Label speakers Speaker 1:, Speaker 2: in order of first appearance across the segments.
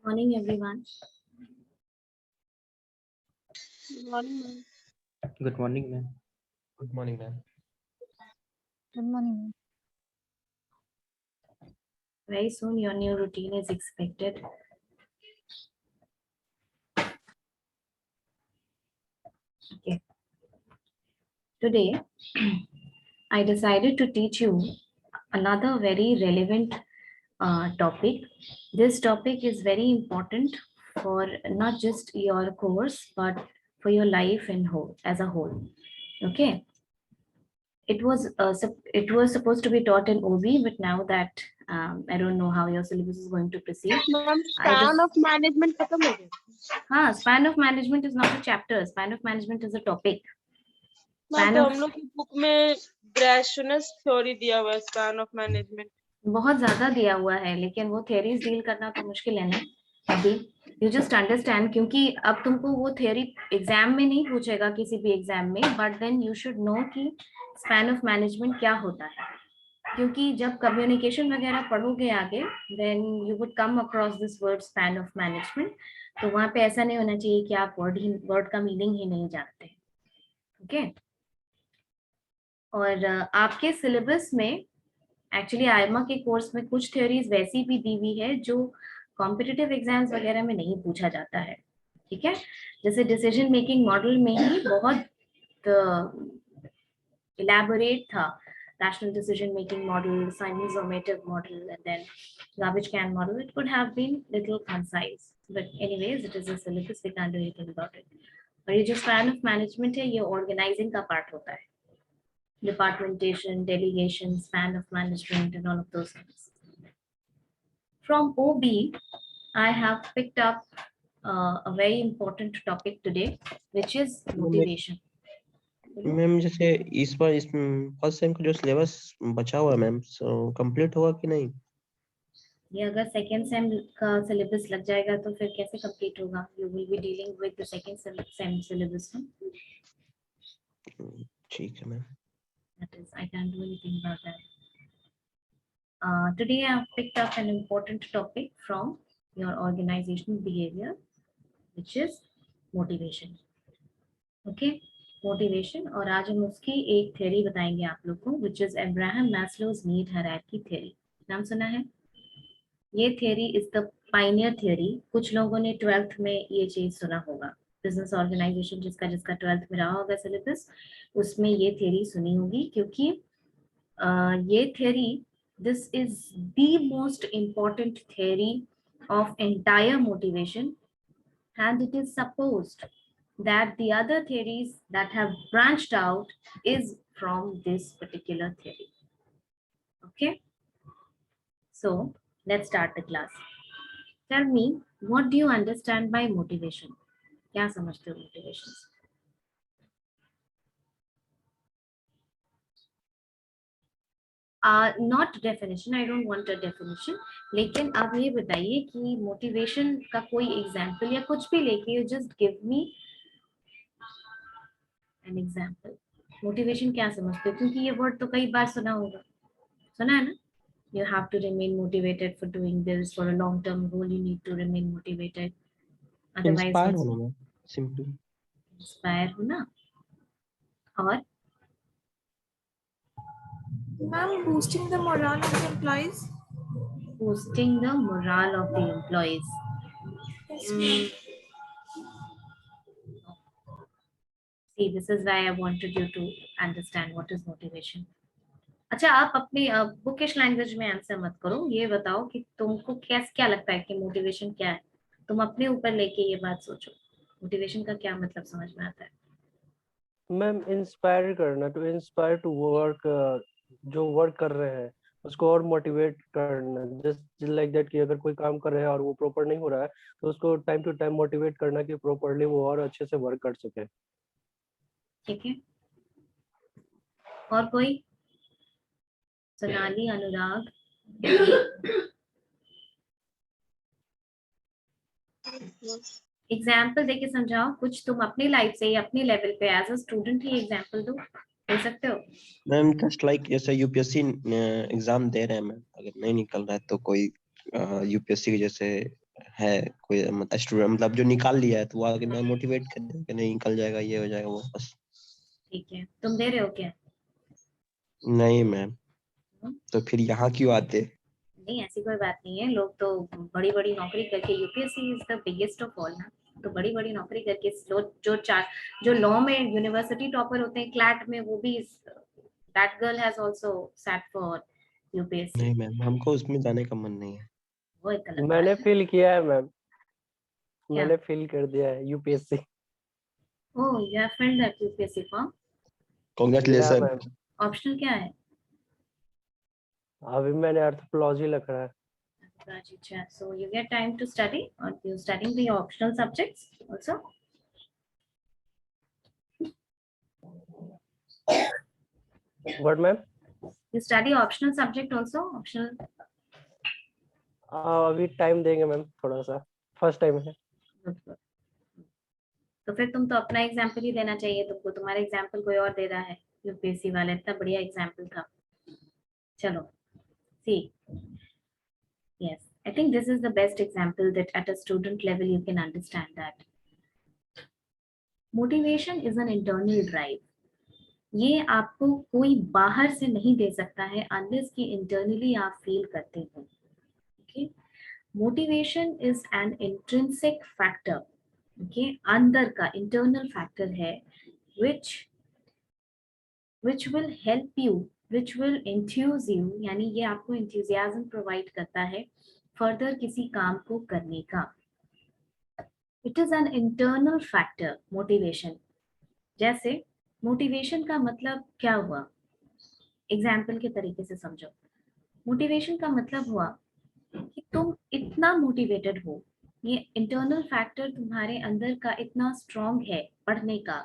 Speaker 1: Morning, everyone.
Speaker 2: Good morning, ma'am.
Speaker 3: Good morning, ma'am.
Speaker 4: Good morning, ma'am.
Speaker 2: Good morning, ma'am.
Speaker 1: Very soon your new routine is expected. Okay. Today, I decided to teach you another very relevant topic. This topic is very important for not just your course, but for your life and whole as a whole. Okay. It was supposed to be taught in OB, but now that I don't know how your syllabus is going to proceed.
Speaker 2: Ma'am,
Speaker 1: I
Speaker 2: span
Speaker 1: just
Speaker 2: of management खत्म हो गया.
Speaker 1: span of management is not a chapter. Span of management is a topic.
Speaker 2: Ma'am
Speaker 1: Span
Speaker 2: तो
Speaker 1: of
Speaker 2: हम लोग की book में ब्रैशनेस theory दिया हुआ है स्पैन ऑफ मैनेजमेंट.
Speaker 1: बहुत ज्यादा दिया हुआ है, लेकिन वो थ्योरीज डील करना तो मुश्किल है ना अभी. यू जस्ट अंडरस्टैंड, क्योंकि अब तुमको वो थ्योरी एग्जाम में नहीं पूछेगा किसी भी एग्जाम में, but then you should know कि स्पैन ऑफ मैनेजमेंट क्या होता है. क्योंकि जब कम्युनिकेशन वगैरह पढ़ोगे आगे, then you would come across this word span of management. तो वहां पे ऐसा नहीं होना चाहिए कि आप वर्ड का मीनिंग ही नहीं जानते. ओके. और आपके सिलेबस में एक्चुअली आयमा के कोर्स में कुछ थ्योरीज वैसी भी दी हुई है जो कॉम्पिटिटिव एग्जाम्स वगैरह में नहीं पूछा जाता है. ठीक है. जैसे डिसीजन मेकिंग मॉडल में ही बहुत इलैबोरेट था. Rational decision making model, Simon's normative model, and then garbage can model. It could have been little concise, but anyways, it is a syllabus. We can't do anything about it. और ये जो span of management है, ये organizing का part होता है. Departmentation, delegation, span of management, and all of those things. From OB, I have picked up a very important topic today, which is motivation.
Speaker 3: Ma'am जैसे इस बार इस फर्स्ट सेम का जो सिलेबस बचा हुआ है मैम, सो कंप्लीट होगा कि नहीं?
Speaker 1: ये अगर सेकेंड सेम का सिलेबस लग जाएगा तो फिर कैसे कंप्लीट होगा? You will be dealing with the second same syllabus.
Speaker 3: ठीक है ma'am.
Speaker 1: That is, I can't do anything about that. Today I have picked up an important topic from your organizational behavior, which is motivation. Okay, motivation. और आज हम उसकी एक theory बताएंगे आप लोग को, which is Abraham Maslow's need hierarchy theory. नाम सुना है? ये theory is the pioneer theory. कुछ लोगों ने 12th में ये चीज सुना होगा. बिजनेस ऑर्गेनाइजेशन जिसका 12th में रहा होगा सिलेबस, उसमें ये थ्योरी सुनी होगी. क्योंकि ये theory, this is the most important theory of entire motivation, and it is supposed that the other theories that have branched out is from this particular theory. Okay, so let's start the class. Tell me, what do you understand by motivation? क्या समझते हो motivation? Not definition, I don't want a definition, लेकिन आप ये बताइए कि motivation का कोई एग्जांपल या कुछ भी लेके, you just give me an example. Motivation क्या समझते हो, क्योंकि ये वर्ड तो कई बार सुना होगा, सुना है ना? You have to remain motivated for doing this, for a long term goal you need to remain motivated, otherwise
Speaker 3: inspire
Speaker 1: also
Speaker 3: होना मैम, सिंपली।
Speaker 1: inspire होना। और
Speaker 4: Ma'am, boosting the morale of the employees.
Speaker 1: boosting the morale of the employees.
Speaker 4: Yes, ma'am.
Speaker 1: See, this is why I wanted you to understand what is motivation. अच्छा, आप अपनी bookish language में answer मत करो, ये बताओ कि तुमको क्या लगता है कि मोटिवेशन क्या है। तुम अपने ऊपर लेके ये बात सोचो, मोटिवेशन का क्या मतलब समझ में आता है?
Speaker 5: मैम इंस्पायर करना, टू इंस्पायर टू वर्क, जो वर्क कर रहे हैं उसको और मोटिवेट करना, जस्ट लाइक दैट कि अगर कोई काम कर रहे हैं और वो प्रॉपर नहीं हो रहा है तो उसको टाइम टू टाइम मोटिवेट करना कि प्रॉपरली वो और अच्छे से वर्क कर सके।
Speaker 1: ठीक है, और कोई? सोनाली, अनुराग, एग्जाम्पल देके समझाओ कुछ, तुम अपनी लाइफ से या अपनी लेवल पे एज अ स्टूडेंट ही एग्जाम्पल दो, दे सकते हो?
Speaker 3: मैम जस्ट लाइक जैसे यूपीएससी एग्जाम दे रहे हैं मैम, अगर नहीं निकल रहा है तो कोई यूपीएससी के जैसे है कोई स्टूडेंट, मतलब जो निकाल लिया है तो वो आगे मैं मोटिवेट कर दें कि नहीं निकल जाएगा, ये हो जाएगा, वो बस।
Speaker 1: ठीक है, तुम दे रहे हो क्या?
Speaker 3: नहीं मैम, तो फिर यहाँ क्यों आते?
Speaker 1: नहीं, ऐसी कोई बात नहीं है, लोग तो बड़ी बड़ी नौकरी करके, UPSC is the biggest of all ना, तो बड़ी बड़ी नौकरी करके जो लॉ में यूनिवर्सिटी टॉपर होते हैं क्लैट में, वो भी that girl has also sat for UPSC.
Speaker 3: नहीं मैम, हमको उसमें जाने का मन नहीं है।
Speaker 1: वो एक अलग
Speaker 5: मैंने
Speaker 1: बात है।
Speaker 5: फील किया है मैम,
Speaker 1: क्या?
Speaker 5: मैंने फील कर दिया है UPSC.
Speaker 1: Oh, you have filled that UPSC form.
Speaker 3: Congratulation.
Speaker 5: Ma'am
Speaker 1: optional क्या है?
Speaker 5: अभी मैंने एंथ्रोपोलॉजी रखा है।
Speaker 1: अच्छा, so you get time to study, or you studying the optional subjects also?
Speaker 5: What ma'am?
Speaker 1: You study optional subject also? Optional?
Speaker 5: अभी time देंगे ma'am, थोड़ा सा फर्स्ट टाइम है।
Speaker 1: Good, good. तो फिर तुम तो अपना एग्जाम्पल ही देना चाहिए तुमको, तुम्हारा एग्जाम्पल कोई और दे रहा है। यूपीएससी वाला इतना बढ़िया एग्जाम्पल था। चलो, see, yes, I think this is the best example that at a student level you can understand that motivation is an internal drive. ये आपको कोई बाहर से नहीं दे सकता है unless कि internally आप फील करते हो। Okay? Motivation is an intrinsic factor. Okay? अंदर का internal factor है which will help you, which will enthuse you, यानी ये आपको enthusiasm provide करता है further किसी काम को करने का। It is an internal factor, motivation. जैसे मोटिवेशन का मतलब क्या हुआ, एग्जाम्पल के तरीके से समझो। मोटिवेशन का मतलब हुआ कि तुम इतना मोटिवेटेड हो, ये इंटरनल फैक्टर तुम्हारे अंदर का इतना स्ट्रांग है पढ़ने का,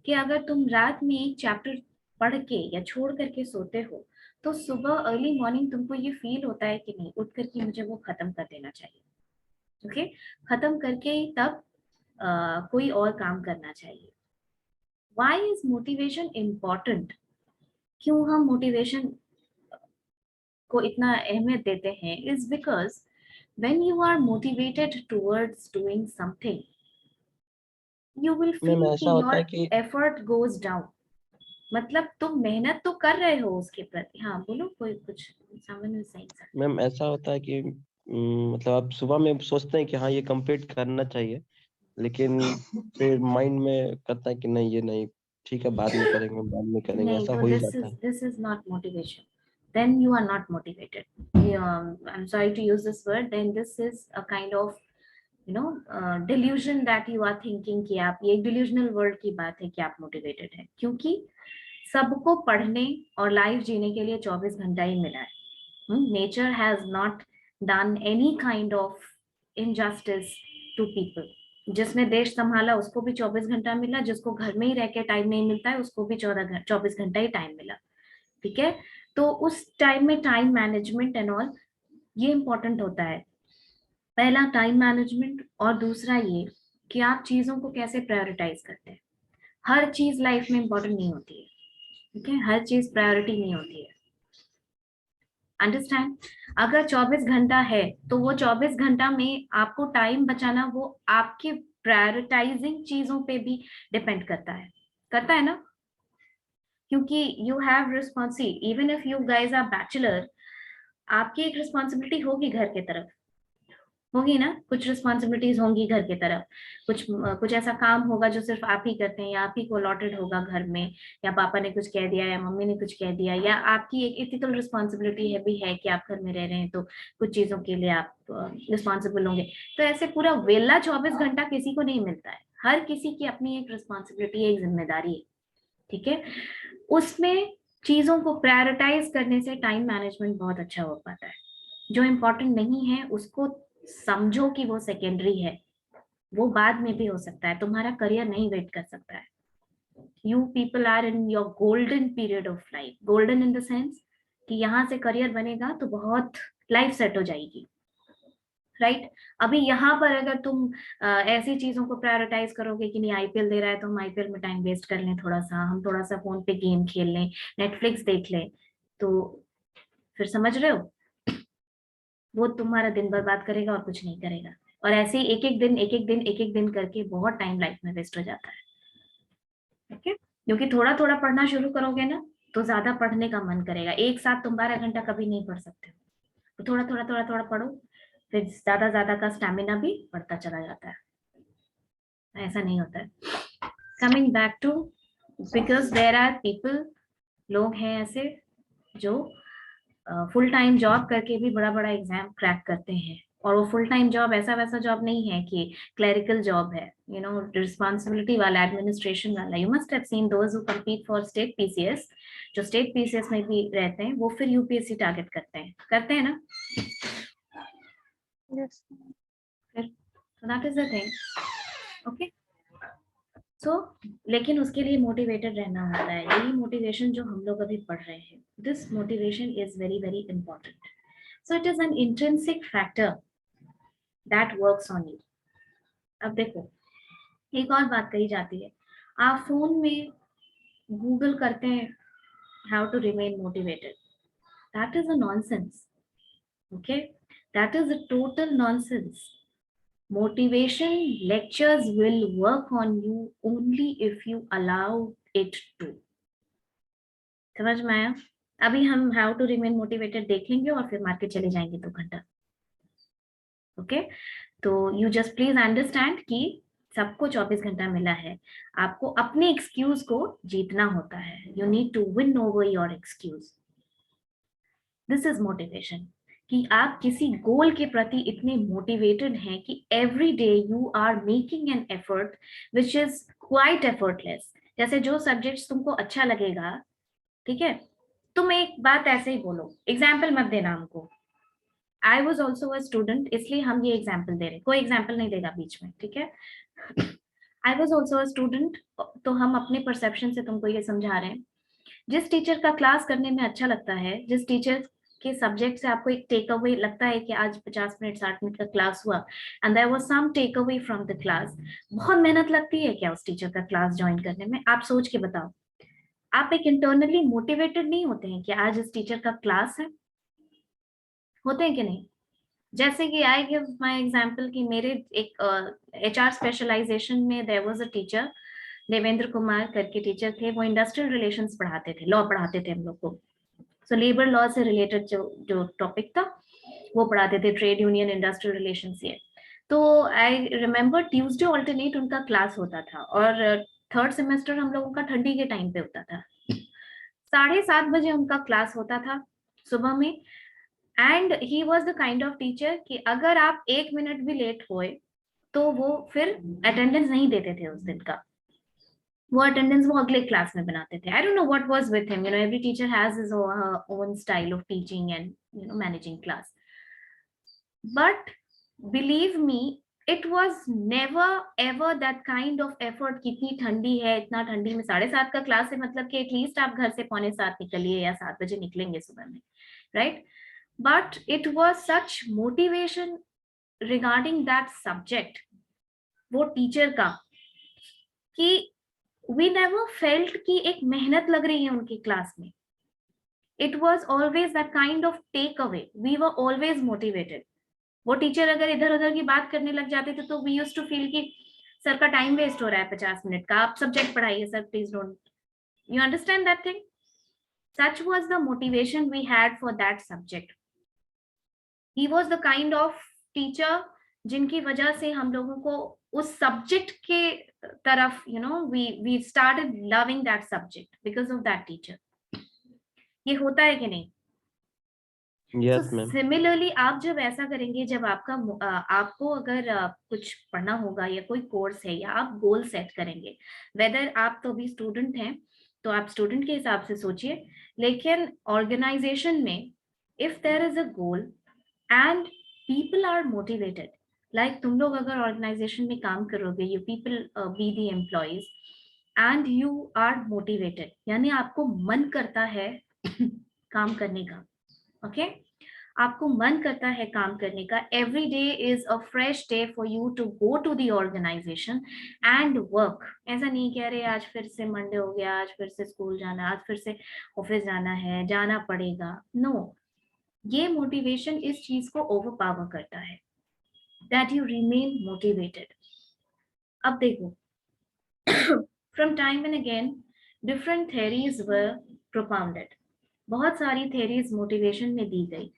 Speaker 1: कि अगर तुम रात में एक चैप्टर पढ़ के या छोड़ करके सोते हो तो सुबह अर्ली मॉर्निंग तुमको ये फील होता है कि नहीं, उठ करके मुझे वो खत्म कर देना चाहिए। ओके, खत्म करके ही तब कोई और काम करना चाहिए। Why is motivation important? क्यों हम मोटिवेशन को इतना अहमियत देते हैं? Is because when you are motivated towards doing something, you will
Speaker 3: ma'am
Speaker 1: feel
Speaker 3: ऐसा
Speaker 1: कि
Speaker 3: होता
Speaker 1: your
Speaker 3: है कि
Speaker 1: effort goes down. मतलब तुम मेहनत तो कर रहे हो उसके प्रति। हाँ बोलो, कोई कुछ someone is saying something.
Speaker 3: Ma'am ऐसा होता है कि मतलब आप सुबह में सोचते हैं कि हाँ ये कंप्लीट करना चाहिए, लेकिन फिर माइंड में करता है कि नहीं ये नहीं, ठीक है बाद में करेंगे,
Speaker 1: नहीं,
Speaker 3: ऐसा
Speaker 1: तो
Speaker 3: हो ही जाता है।
Speaker 1: this is not motivation. Then you are not motivated. I'm sorry to use this word. Then this is a kind of delusion that you are thinking कि आप, ये delusional word की बात है कि आप motivated है, क्योंकि सबको पढ़ने और लाइफ जीने के लिए 24 घंटा ही मिला है। Nature has not done any kind of injustice to people. जिसने देश संभाला उसको भी 24 घंटा मिला, जिसको घर में ही रह के टाइम नहीं मिलता है उसको भी 24 घंटा ही टाइम मिला। ठीक है, तो उस टाइम में टाइम मैनेजमेंट एंड ऑल ये इंपॉर्टेंट होता है। पहला टाइम मैनेजमेंट, और दूसरा ये कि आप चीजों को कैसे प्रायोरिटाइज करते हैं। हर चीज लाइफ में इंपॉर्टेंट नहीं होती है, ठीक है, हर चीज प्रायोरिटी नहीं होती है, अंडरस्टैंड। अगर 24 घंटा है तो वो 24 घंटा में आपको टाइम बचाना वो आपके प्रायोरिटाइजिंग चीजों पे भी डिपेंड करता है ना, क्योंकि you have responsibility, even if you guys are bachelor, आपकी एक रिस्पॉन्सिबिलिटी होगी घर के तरफ, होगी ना, कुछ रिस्पॉन्सिबिलिटीज होंगी घर की तरफ, कुछ ऐसा काम होगा जो सिर्फ आप ही करते हैं या आप ही को अलॉटेड होगा घर में, या पापा ने कुछ कह दिया या मम्मी ने कुछ कह दिया, या आपकी एक एथिकल रिस्पॉन्सिबिलिटी है भी है कि आप घर में रह रहे हैं तो कुछ चीजों के लिए आप रिस्पॉन्सिबल होंगे। तो ऐसे पूरा वेला 24 घंटा किसी को नहीं मिलता है, हर किसी की अपनी एक रिस्पॉन्सिबिलिटी है, एक जिम्मेदारी है, ठीक है। उसमें चीजों को प्रायोरिटाइज करने से टाइम मैनेजमेंट बहुत अच्छा हो पाता है। जो इम्पोर्टेंट नहीं है उसको समझो कि वो सेकेंडरी है, वो बाद में भी हो सकता है, तुम्हारा करियर नहीं वेट कर सकता है। You people are in your golden period of life, golden in the sense कि यहाँ से करियर बनेगा तो बहुत लाइफ सेट हो जाएगी, राइट। अभी यहाँ पर अगर तुम ऐसी चीजों को प्रायोरिटाइज करोगे कि नहीं आईपीएल दे रहा है तो हम आईपीएल में टाइम वेस्ट कर लें, थोड़ा सा हम थोड़ा सा फोन पे गेम खेल लें, नेटफ्लिक्स देख लें, तो फिर समझ रहे हो वो तुम्हारा दिन बर्बाद करेगा और कुछ नहीं करेगा। और ऐसे ही एक एक दिन करके बहुत टाइम लाइफ में वेस्ट हो जाता है, ओके। क्योंकि थोड़ा थोड़ा पढ़ना शुरू करोगे ना तो ज्यादा पढ़ने का मन करेगा, एक साथ तुम 12 घंटा कभी नहीं पढ़ सकते हो, तो थोड़ा थोड़ा थोड़ा थोड़ा पढ़ो, फिर ज्यादा का स्टैमिना भी बढ़ता चला जाता है, ऐसा नहीं होता है। Coming back to, because there are people, लोग हैं ऐसे जो फुल टाइम जॉब करके भी बड़ा बड़ा एग्जाम क्रैक करते हैं, और वो फुल टाइम जॉब ऐसा वैसा जॉब नहीं है कि क्लरिकल जॉब है, यू नो, रिस्पॉन्सिबिलिटी वाला, एडमिनिस्ट्रेशन वाला। You must have seen those who compete for state PCS, जो स्टेट पीसीएस में भी रहते हैं वो फिर यूपीएससी टारगेट करते हैं ना,
Speaker 2: Yes.
Speaker 1: फिर so that is the thing, okay. So लेकिन उसके लिए मोटिवेटेड रहना होता है, यही मोटिवेशन जो हम लोग अभी पढ़ रहे हैं, this motivation is very very important. So it is an intrinsic factor that works on you. अब देखो एक और बात कही जाती है, आप फोन में गूगल करते हैं how to remain motivated, that is a nonsense, okay, that is a total nonsense. Motivation lectures will work on you only if you allow it to. समझ में आया? अभी हम how to remain motivated देख लेंगे और फिर मार्केट चले जाएंगे 2 घंटा, ओके। तो you just please understand कि सबको 24 घंटा मिला है, आपको अपने एक्सक्यूज को जीतना होता है, you need to win over your excuse. This is motivation. कि आप किसी गोल के प्रति इतने मोटिवेटेड हैं कि every day you are making an effort which is quite effortless. जैसे जो सब्जेक्ट्स तुमको अच्छा लगेगा, ठीक है, तुम एक बात ऐसे ही बोलो, एग्जाम्पल मत देना हमको, I was also a student, इसलिए हम ये एग्जाम्पल दे रहे, कोई एग्जाम्पल नहीं देगा बीच में, ठीक है। I was also a student, तो हम अपने परसेप्शन से तुमको ये समझा रहे हैं, जिस टीचर का क्लास करने में अच्छा लगता है, जिस टीचर के सब्जेक्ट से आपको एक टेक अवे लगता है कि आज 50 मिनट 60 मिनट का क्लास हुआ and there was some takeaway from the class, बहुत मेहनत लगती है क्या उस टीचर का क्लास ज्वाइन करने में? आप सोच के बताओ, आप एक इंटरनली मोटिवेटेड नहीं होते हैं कि आज इस टीचर का क्लास है? होते हैं कि नहीं? जैसे कि आई गिव माय एग्जांपल कि मेरे एक एचआर स्पेशलाइजेशन में there was a teacher, Devendra Kumar करके टीचर थे, वो इंडस्ट्रियल रिलेशंस पढ़ाते थे, लॉ पढ़ाते थे हम लोग को। सो लेबर लॉ से रिलेटेड जो टॉपिक था वो पढ़ाते थे, ट्रेड यूनियन, इंडस्ट्रियल रिलेशंस ये। तो आई रिमेम्बर ट्यूसडे ऑल्टरनेट उनका क्लास होता था, और थर्ड सेमेस्टर हम लोगों का ठंडी के टाइम पे होता था, 7:30 बजे उनका क्लास होता था सुबह में। And he was the kind of teacher कि अगर आप 1 मिनट भी लेट हुए तो वो फिर अटेंडेंस नहीं देते थे उस दिन का, वो अटेंडेंस वो अगले क्लास में बनाते थे। I don't know what was with him, you know, every teacher has his own style of teaching and, you know, managing class, but believe me it was never ever that kind of effort. कितनी ठंडी है, इतना ठंडी में 7:30 का class है, मतलब कि एटलीस्ट आप घर से 6:45 निकलिए या 7 बजे निकलेंगे सुबह में, right? But it was such motivation regarding that subject, वो टीचर का, कि वी नेवर फेल्ट कि एक मेहनत लग रही है उनकी क्लास में. It was always that kind of takeaway. We were always motivated. वो टीचर अगर इधर उधर की बात करने लग जाते थे तो वी यूज्ड टू फील कि सर का टाइम वेस्ट हो रहा है 50 मिनट का, आप सब्जेक्ट पढ़ाइए sir, please don't. You understand that thing? Such was the motivation we had for that subject. He was the kind of teacher जिनकी वजह से हम लोगों को उस सब्जेक्ट के तरफ, you know, we started loving that subject because of that teacher. ये होता है कि नहीं?
Speaker 3: Yes ma'am.
Speaker 1: सिमिलरली आप जब ऐसा करेंगे, जब आपको अगर कुछ पढ़ना होगा या कोई कोर्स है या आप गोल सेट करेंगे, वेदर आप तो अभी स्टूडेंट हैं तो आप स्टूडेंट के हिसाब से सोचिए, लेकिन ऑर्गेनाइजेशन में if there is a goal and people are motivated, like तुम लोग अगर ऑर्गेनाइजेशन में काम करोगे, you people be the employees and you are motivated, यानी आपको मन करता है काम करने का. ओके आपको मन करता है काम करने का. Every day is a fresh day for you to go to the organisation and work. ऐसा नहीं कह रहे आज फिर से मंडे हो गया, आज फिर से स्कूल जाना, आज फिर से ऑफिस जाना है, जाना पड़ेगा. नो, ये मोटिवेशन इस चीज को ओवरपावर करता है, दैट यू रिमेन मोटिवेटेड. अब देखो, from time and again different theories were propounded. बहुत सारी थ्योरीज मोटिवेशन में दी गई.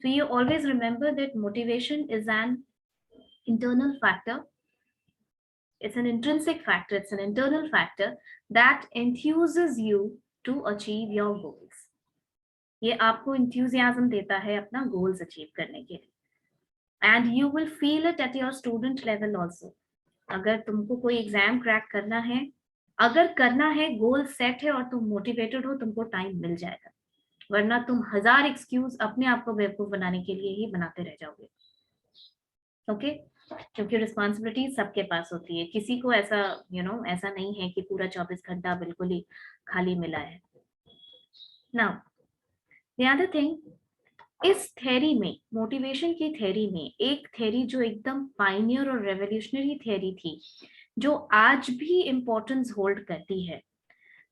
Speaker 1: So you always remember that motivation is an internal factor. It's an intrinsic factor. It's an internal factor that enthuses you to achieve your goals. ये आपको enthusiasm देता है अपना goals achieve करने के लिए. And you will feel it at your student level also. अगर तुमको कोई एग्जाम क्रैक करना है, अगर करना है, गोल सेट है और तुम मोटिवेटेड हो, तुमको टाइम मिल जाएगा, वरना तुम 1000 एक्सक्यूज अपने आप को बेवकूफ बनाने के लिए ही बनाते रह जाओगे. ओके क्योंकि रिस्पॉन्सिबिलिटी सबके पास होती है, किसी को ऐसा ऐसा नहीं है कि पूरा 24 घंटा बिल्कुल ही खाली मिला है. नाउ द अदर थिंग, इस थ्योरी में, मोटिवेशन की थ्योरी में, एक थ्योरी जो एकदम पायनियर और रेवोल्यूशनरी थ्योरी थी, जो आज भी इंपॉर्टेंस होल्ड करती है,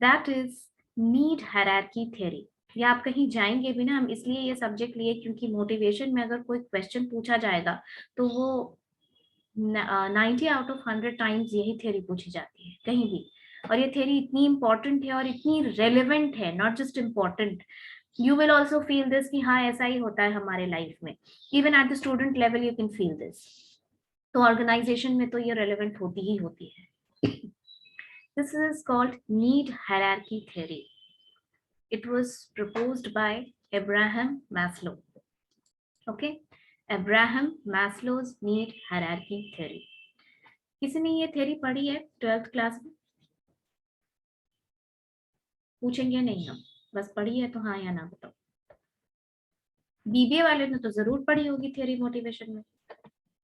Speaker 1: that is need hierarchy theory. या आप कहीं जाएंगे भी ना, हम इसलिए ये सब्जेक्ट लिए क्योंकि मोटिवेशन में अगर कोई क्वेश्चन पूछा जाएगा तो वो 90 आउट ऑफ 100 टाइम्स यही थ्योरी पूछी जाती है कहीं भी. और ये थ्योरी इतनी इंपॉर्टेंट है और इतनी रेलेवेंट है, not just important, you will also feel this कि हाँ ऐसा ही होता है हमारे लाइफ में. Even at the student level you can feel this. तो ऑर्गेनाइजेशन में तो ये रेलेवेंट होती ही होती है. This is called need hierarchy theory. It was proposed by Abraham Maslow. Okay, Abraham Maslow's need hierarchy theory. किसी ने ये थ्योरी पढ़ी है 12th क्लास में? पूछेंगे नहीं हम, बस पढ़ी है तो हाँ या ना बताओ. बीबीए वाले ने तो जरूर पढ़ी होगी थ्योरी मोटिवेशन में.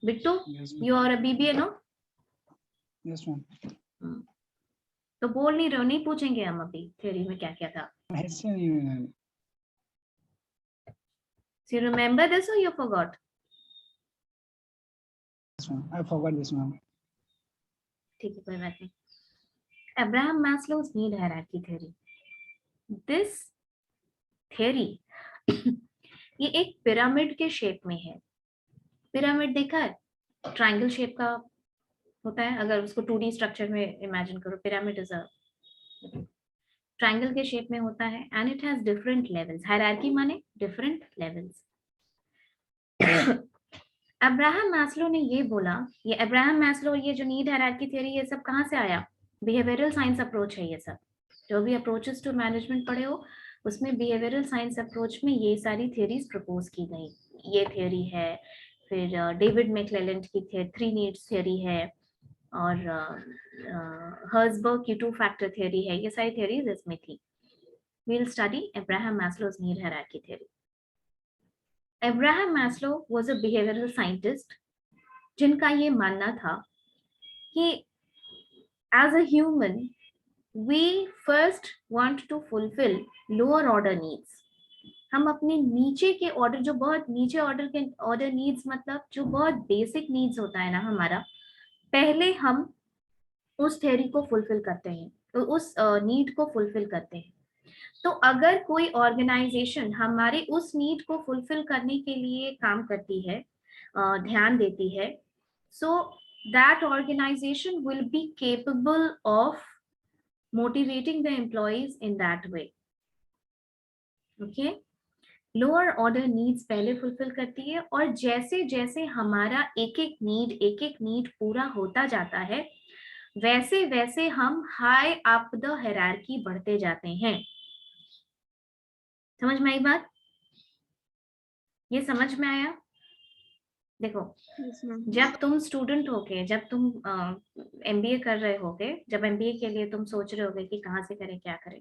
Speaker 1: Bittu, you are a BBA no?
Speaker 6: Yes ma'am.
Speaker 1: तो बोल नहीं रहे हो, नहीं पूछेंगे हम अभी थ्योरी में क्या क्या था.
Speaker 6: ऐसे नहीं ma'am.
Speaker 1: So you remember this or you forgot?
Speaker 6: Yes ma'am. I forgot this ma'am.
Speaker 1: ठीक है, कोई बात नहीं. Abraham Maslow's need hierarchy theory. This theory ये एक पिरामिड के शेप में है. पिरामिड देखा है? ट्रायंगल शेप का होता है. अगर उसको 2D स्ट्रक्चर में इमेजिन करो, पिरामिड इज अ ट्रायंगल के शेप में होता है and it has different levels. Hierarchy माने डिफरेंट लेवल्स. अब्राहम मैस्लो ने ये बोला, ये अब्राहम मैस्लो, ये जो नीड हायरार्की थ्योरी, ये सब कहाँ से आया? बिहेवियरल साइंस अप्रोच है ये सब. जो भी अप्रोचेस टू मैनेजमेंट पढ़े हो उसमें बिहेवियरल साइंस अप्रोच में ये सारी थ्योरीज प्रपोज की गई. ये थ्योरी है, फिर डेविड मैक्लेलैंड की 3 नीड्स थ्योरी है, और हर्जबर्ग की 2 फैक्टर थ्योरी है. ये सारी थ्योरीज इसमें थी. We will study Abraham Maslow's need hierarchy theory. Abraham Maslow was a behavioral scientist जिनका ये मानना था कि as a human we first want to fulfil lower order needs. हम अपने नीचे के ऑर्डर, जो बहुत नीचे ऑर्डर के ऑर्डर नीड्स, मतलब जो बहुत बेसिक नीड्स होता है ना हमारा, पहले हम उस थ्योरी को फुलफिल करते हैं, तो उस नीड को फुलफिल करते हैं। तो अगर कोई ऑर्गेनाइजेशन हमारे उस नीड को फुलफिल करने के लिए काम करती है, ध्यान देती है, so that organisation will be capable of motivating the employees in that way. Okay, lower order needs पहले फुलफिल करती है, और जैसे जैसे हमारा एक एक नीड पूरा होता जाता है, वैसे वैसे हम हाई अप द हायरार्की बढ़ते जाते हैं। समझ में आई बात? ये समझ में आया? देखो,
Speaker 2: Yes, ma'am.
Speaker 1: जब तुम स्टूडेंट होगे, जब तुम एमबीए कर रहे होगे, जब एमबीए के लिए तुम सोच रहे होगे कि कहाँ से करें, क्या करें,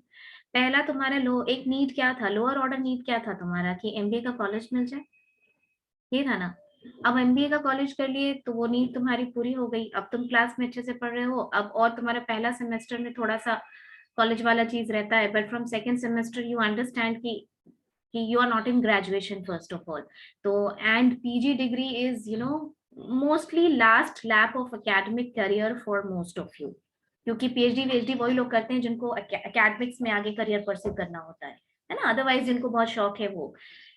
Speaker 1: पहला तुम्हारा एक नीड क्या था, लोअर ऑर्डर नीड क्या था तुम्हारा, कि एमबीए का कॉलेज मिल जाए, ये था ना। अब एमबीए का कॉलेज कर लिए तो वो नीड तुम्हारी पूरी हो गई, अब तुम क्लास में अच्छे से पढ़ रहे हो, अब और तुम्हारा पहला सेमेस्टर में थोड़ा सा कॉलेज वाला चीज रहता है, but from second semester you understand कि you are not in graduation first of all. So and PG degree is, you know, mostly last lap of academic career for most of you, क्योंकि PhD वही लोग करते हैं जिनको academics में आगे career pursue करना होता है ना, अदरवाइज जिनको बहुत शौक है वो।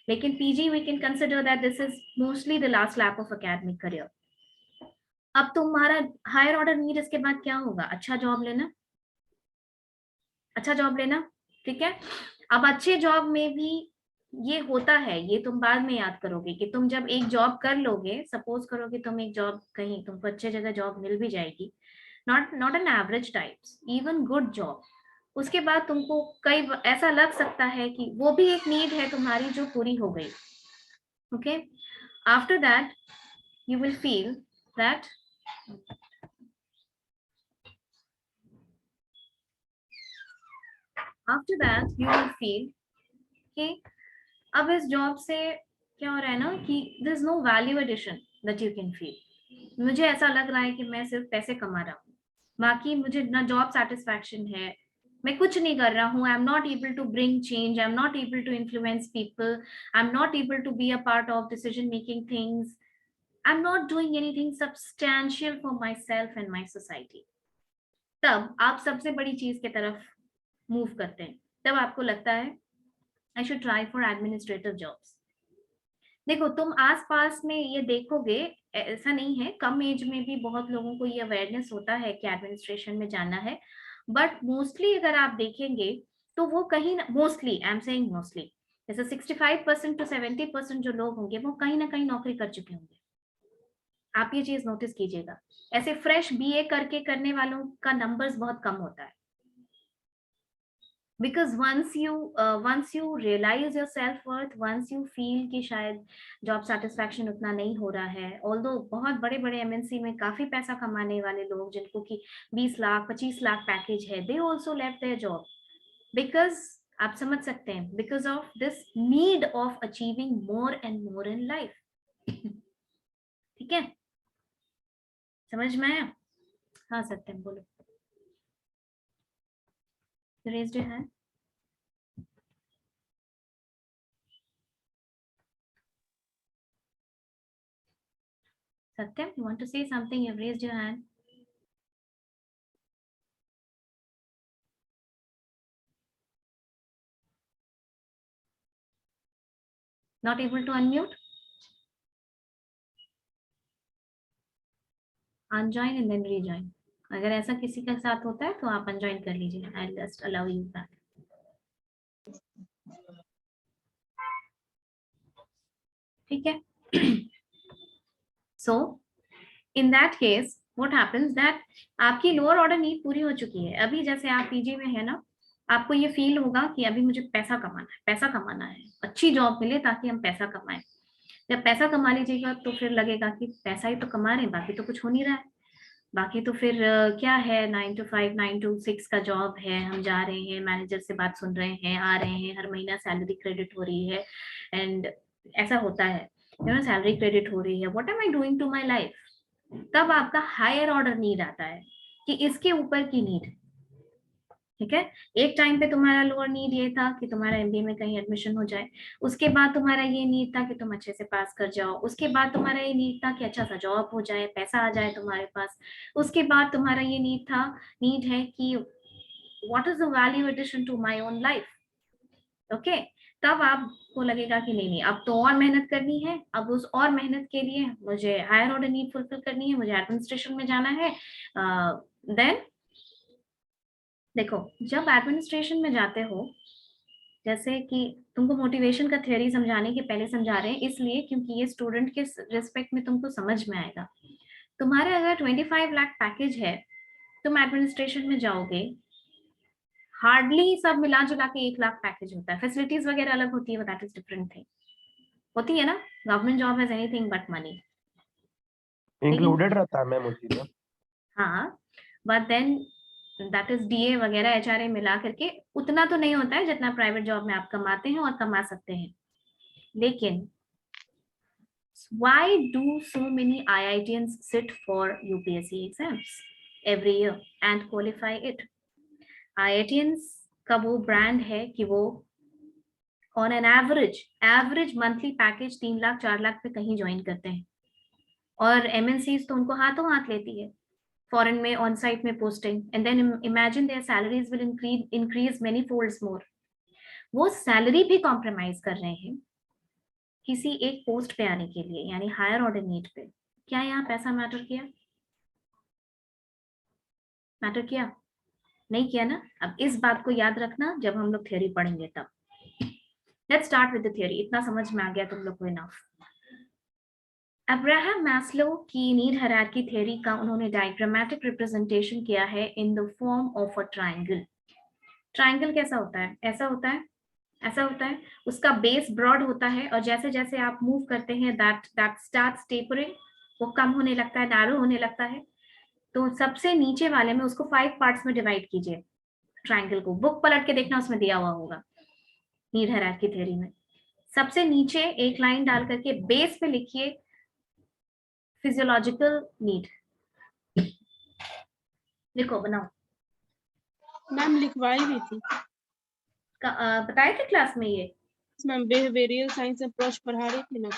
Speaker 1: लेकिन PG we can consider that this is mostly the last lap of academic career. अब तुम्हारा हायर ऑर्डर नीड इसके बाद क्या होगा? अच्छा जॉब लेना, अच्छा जॉब लेना, ठीक है। अब अच्छे जॉब में भी ये होता है, ये तुम बाद में याद करोगे कि तुम जब एक जॉब कर लोगे, सपोज करो कि तुम एक जॉब, कहीं तुमको अच्छे जगह जॉब मिल भी जाएगी, not an average types, even good job, उसके बाद तुमको कई ऐसा लग सकता है कि वो भी एक नीड है तुम्हारी जो पूरी हो गई। Okay, after that you will feel that कि अब इस जॉब से क्या हो रहा है ना, कि there is no value addition that you can feel. मुझे ऐसा लग रहा है कि मैं सिर्फ पैसे कमा रहा हूँ, बाकी मुझे ना जॉब सेटिस्फैक्शन है, मैं कुछ नहीं कर रहा हूँ, I am not able to bring change, I am not able to influence people, I am not able to be a part of decision making things, I am not doing anything substantial for myself and my society. तब आप सबसे बड़ी चीज की तरफ move करते हैं, तब आपको लगता है I should try for administrative jobs. देखो, तुम आसपास में ये देखोगे, ऐसा नहीं है, कम एज में भी बहुत लोगों को ये अवेयरनेस होता है कि एडमिनिस्ट्रेशन में जाना है, बट मोस्टली अगर आप देखेंगे तो वो कहीं ना, mostly I am saying mostly, जैसे 65% to 70% जो लोग होंगे वो कहीं ना कहीं नौकरी कर चुके होंगे। आप ये चीज नोटिस कीजिएगा, ऐसे फ्रेश बीए करके करने वालों का नंबर्स बहुत कम होता है, because once you realize your self worth, once you feel कि शायद job satisfaction उतना नहीं हो रहा है, although बहुत बड़े बड़े MNC में काफी पैसा कमाने वाले लोग जिनको कि 20 लाख 25 लाख पैकेज है, they also left their job because आप समझ सकते हैं, because of this need of achieving more and more in life. ठीक है, समझ में आया? हाँ सत्यम बोलो, raised your hand. Satyam, you want to say something? You've raised your hand. Not able to unmute? Unjoin and then rejoin. अगर ऐसा किसी के साथ होता है तो आप अनजॉइन कर लीजिए, I'll just allow you back. ठीक है, so in that case what happens that आपकी लोअर ऑर्डर नीड पूरी हो चुकी है। अभी जैसे आप पीजी में है ना, आपको ये फील होगा कि अभी मुझे पैसा कमाना है, अच्छी जॉब मिले ताकि हम पैसा कमाएं। जब पैसा कमा लीजिएगा तो फिर लगेगा कि पैसा ही तो कमा रहे हैं, बाकी तो कुछ हो नहीं रहा है, बाकी तो फिर क्या है, 9 to 5 9 to 6 का जॉब है, हम जा रहे हैं, मैनेजर से बात सुन रहे हैं, आ रहे हैं, हर महीना सैलरी क्रेडिट हो रही है, एंड ऐसा होता है, यू नो, सैलरी क्रेडिट हो रही है, what am I doing to my life, तब आपका हायर ऑर्डर नीड आता है कि इसके ऊपर की नीड, ठीक है। एक टाइम पे तुम्हारा लोअर नीड ये था कि तुम्हारा एमबीए में कहीं एडमिशन हो जाए, उसके बाद तुम्हारा ये नीड था कि तुम अच्छे से पास कर जाओ, उसके बाद तुम्हारा ये नीड था कि अच्छा सा जॉब हो जाए, पैसा आ जाए तुम्हारे पास, उसके बाद तुम्हारा ये नीड है कि what is the value addition to my own life, okay. तब आपको लगेगा कि नहीं नहीं, अब तो और मेहनत करनी है, अब उस और मेहनत के लिए मुझे हायर ऑर्डर नीड फुलफिल करनी है, मुझे एडमिनिस्ट्रेशन में जाना है। देन देखो, जब एडमिनिस्ट्रेशन में जाते हो, जैसे कि तुमको मोटिवेशन का थ्योरी समझाने के पहले समझा रहे हैं इसलिए क्योंकि ये स्टूडेंट के रिस्पेक्ट में तुमको समझ में आएगा। तुम्हारे अगर 25 लाख पैकेज है, तुम एडमिनिस्ट्रेशन में जाओगे, हार्डली सब मिला जुला के 1 लाख पैकेज होता है, फैसिलिटीज वगैरह अलग होती है, दैट इज डिफरेंट थिंग, होती है ना। Government job has anything but money,
Speaker 7: included रहता है मैम उसी में।
Speaker 1: हाँ, but then that is DA वगैरह एचआरए मिला करके उतना तो नहीं होता है जितना प्राइवेट जॉब में आप कमाते हैं और कमा सकते हैं। लेकिन why do so many IITians sit for UPSC exams every year and qualify it? IITians का वो ब्रांड है कि वो on an average monthly package 3 lakh 4 lakh पे कहीं ज्वाइन करते हैं, और एमएनसीज तो उनको हाथों हाथ लेती है फॉरेन में ऑन साइट में posting, and then imagine there salaries will increase many folds more. वो सैलरी भी कॉम्प्रोमाइज कर रहे हैं किसी एक पोस्ट पे आने के लिए, यानी हायर ऑर्डर नीड पे। क्या यहाँ पैसा मैटर किया? मैटर किया? नहीं किया ना। अब इस बात को याद रखना जब हम लोग थ्योरी पढ़ेंगे तब। Let's start with the theory. इतना समझ में आ गया तुम लोग को इनफ। अब्राहम मैस्लो की नीड हायरार्की थ्योरी का उन्होंने डायग्रामेटिक रिप्रेजेंटेशन किया है in the form of a triangle. Triangle कैसा होता है? ऐसा होता है, ऐसा होता है। उसका बेस ब्रॉड होता है और जैसे जैसे आप मूव करते हैं दैट स्टार्ट्स टेपरिंग, वो कम होने लगता है, नैरो होने लगता है। तो सबसे नीचे वाले में उसको 5 पार्ट्स में डिवाइड कीजिए ट्राइंगल को। बुक पलट के देखना, उसमें दिया हुआ होगा नीड हायरार्की थ्योरी में। सबसे नीचे एक लाइन डाल करके बेस पे लिखिए फिजियोलॉजिकल नीड। लिखो, बनाओ।
Speaker 2: मैम लिखवाई भी थी
Speaker 1: बताए थे क्लास में ये?
Speaker 2: मैम, बिहेवियरल साइंस अप्रोच पढ़ा रही थी ना।